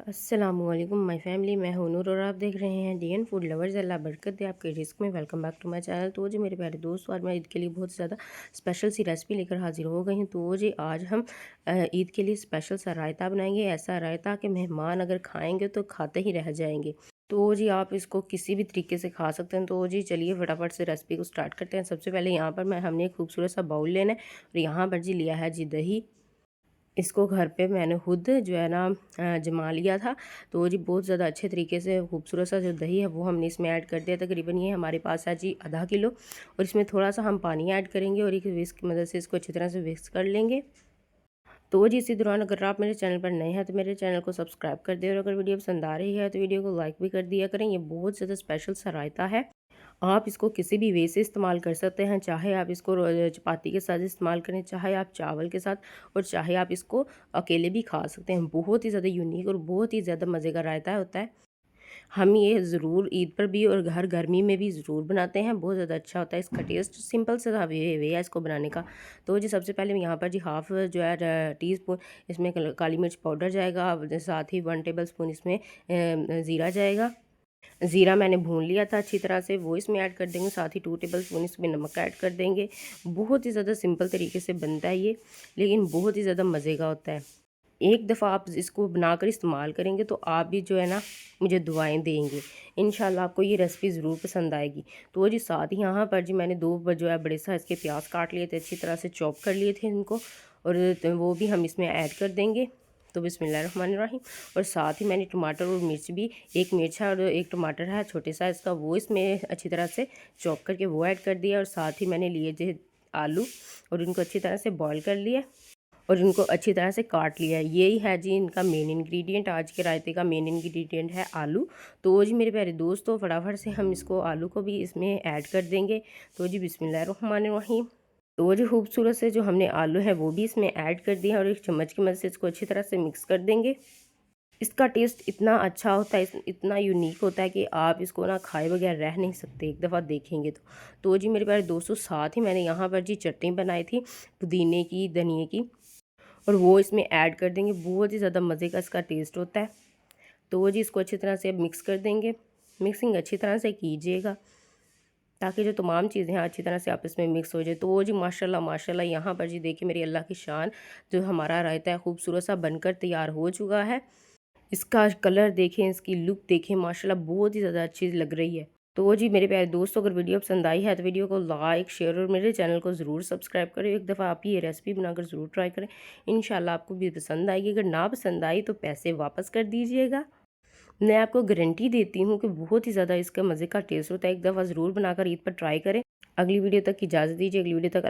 अस्सलामुअलैकुम my family, मैं हूं नूर और आप देख रहे हैं डीएन फूड लवर्स। अल्लाह बरकत दे आपके रिस्क में। Welcome back to my channel. तो जी मेरे प्यारे दोस्तों, आज मैं ईद के लिए बहुत ज़्यादा स्पेशल सी रेसिपी लेकर हाजिर हो गई हूं। तो जी आज हम ईद के लिए स्पेशल सा रायता बनाएंगे। ऐसा रायता कि मेहमान अगर खाएंगे तो खाते ही रह जाएंगे। तो जी आप इसको किसी भी तरीके से खा सकते हैं। तो जी चलिए फटाफट से रेसिपी को स्टार्ट करते हैं। सबसे पहले यहाँ पर हमने एक खूबसूरत सा बाउल लेना है और यहाँ पर जी लिया है जी दही। इसको घर पे मैंने खुद जो है ना जमा लिया था। तो जी बहुत ज़्यादा अच्छे तरीके से खूबसूरत सा जो दही है वो हमने इसमें ऐड कर दिया। तकरीबन ये हमारे पास है जी आधा किलो, और इसमें थोड़ा सा हम पानी ऐड करेंगे और एक विस्क की मदद से इसको अच्छी तरह से विस्क कर लेंगे। तो जी इसी दौरान अगर आप मेरे चैनल पर नए हैं तो मेरे चैनल को सब्सक्राइब कर दें, और अगर वीडियो पसंद आ रही है तो वीडियो को लाइक भी कर दिया करें। ये बहुत ज़्यादा स्पेशल सा रायता है। आप इसको किसी भी वे से इस्तेमाल कर सकते हैं, चाहे आप इसको चपाती के साथ इस्तेमाल करें, चाहे आप चावल के साथ, और चाहे आप इसको अकेले भी खा सकते हैं। बहुत ही ज़्यादा यूनिक और बहुत ही ज़्यादा मज़े का रायता होता है। हम ये ज़रूर ईद पर भी और हर गर्मी में भी ज़रूर बनाते हैं। बहुत ज़्यादा अच्छा होता है इसका टेस्ट। सिंपल सा वे है इसको बनाने का। तो जी सबसे पहले यहाँ पर जी हाफ़ जो है टी स्पून इसमें काली मिर्च पाउडर जाएगा, साथ ही 1 टेबल स्पून इसमें ज़ीरा जाएगा। ज़ीरा मैंने भून लिया था अच्छी तरह से, वो इसमें ऐड कर देंगे। साथ ही 2 टेबल स्पून इसमें नमक ऐड कर देंगे। बहुत ही ज़्यादा सिंपल तरीके से बनता है ये, लेकिन बहुत ही ज़्यादा मज़े का होता है। एक दफ़ा आप इसको बनाकर इस्तेमाल करेंगे तो आप भी जो है ना मुझे दुआएं देंगे। इंशाल्लाह आपको ये रेसिपी ज़रूर पसंद आएगी। तो जी साथ ही यहाँ पर जी मैंने 2 जो है बड़े साइज़ के प्याज काट लिए थे, अच्छी तरह से चॉप कर लिए थे इनको, और वो भी हम इसमें ऐड कर देंगे। तो बिस्मिल्लाहिर्रहमानिर्रहीम। और साथ ही मैंने टमाटर और मिर्च भी, एक मिर्च है और एक टमाटर है छोटे साइज़ का, वो इसमें अच्छी तरह से चॉप करके वो ऐड कर दिया। और साथ ही मैंने लिए थे आलू और इनको अच्छी तरह से बॉईल कर लिया और इनको अच्छी तरह से काट लिया है। यही है जी इनका मेन इंग्रेडिएंट। आज के रायते का मेन इंग्रेडिएंट है आलू। तो जी मेरे प्यारे दोस्तों, फटाफट से हम इसको आलू को भी इसमें ऐड कर देंगे। तो जी बिस्मिल्लाहिर्रहमानिर्रहीम। तो जी खूबसूरत से जो हमने आलू है वो भी इसमें ऐड कर दिए हैं और एक चम्मच की मदद से इसको अच्छी तरह से मिक्स कर देंगे। इसका टेस्ट इतना अच्छा होता है, इतना यूनिक होता है कि आप इसको ना खाए बगैर रह नहीं सकते एक दफ़ा देखेंगे तो। तो जी मेरे प्यारे दोस्तों, साथ ही मैंने यहाँ पर जी चटनी बनाई थी पुदीने की, धनिए की, और वो इसमें ऐड कर देंगे। बहुत ही ज़्यादा मज़े का इसका टेस्ट होता है। तो वो जी इसको अच्छी तरह से अब मिक्स कर देंगे। मिक्सिंग अच्छी तरह से कीजिएगा ताकि जो तमाम चीज़ें हैं अच्छी तरह से आपस में मिक्स हो जाए। तो वो जी माशाल्लाह माशाल्लाह यहाँ पर जी देखिए मेरी अल्लाह की शान, जो हमारा रायता है खूबसूरत सा बनकर तैयार हो चुका है। इसका कलर देखें, इसकी लुक देखें, माशाल्लाह बहुत ही ज़्यादा अच्छी लग रही है। तो वो जी मेरे प्यारे दोस्तों, अगर वीडियो पसंद आई है तो वीडियो को लाइक, शेयर और मेरे चैनल को ज़रूर सब्सक्राइब करें। एक दफ़ा आप ये रेसिपी बनाकर ज़रूर ट्राई करें। इंशाल्लाह आपको भी पसंद आएगी। अगर ना पसंद आई तो पैसे वापस कर दीजिएगा। मैं आपको गारंटी देती हूँ कि बहुत ही ज़्यादा इसका मज़े का टेस्ट होता है। एक दफ़ा ज़रूर बनाकर ईद पर ट्राई करें। अगली वीडियो तक इजाज़त दीजिए। अगली वीडियो तक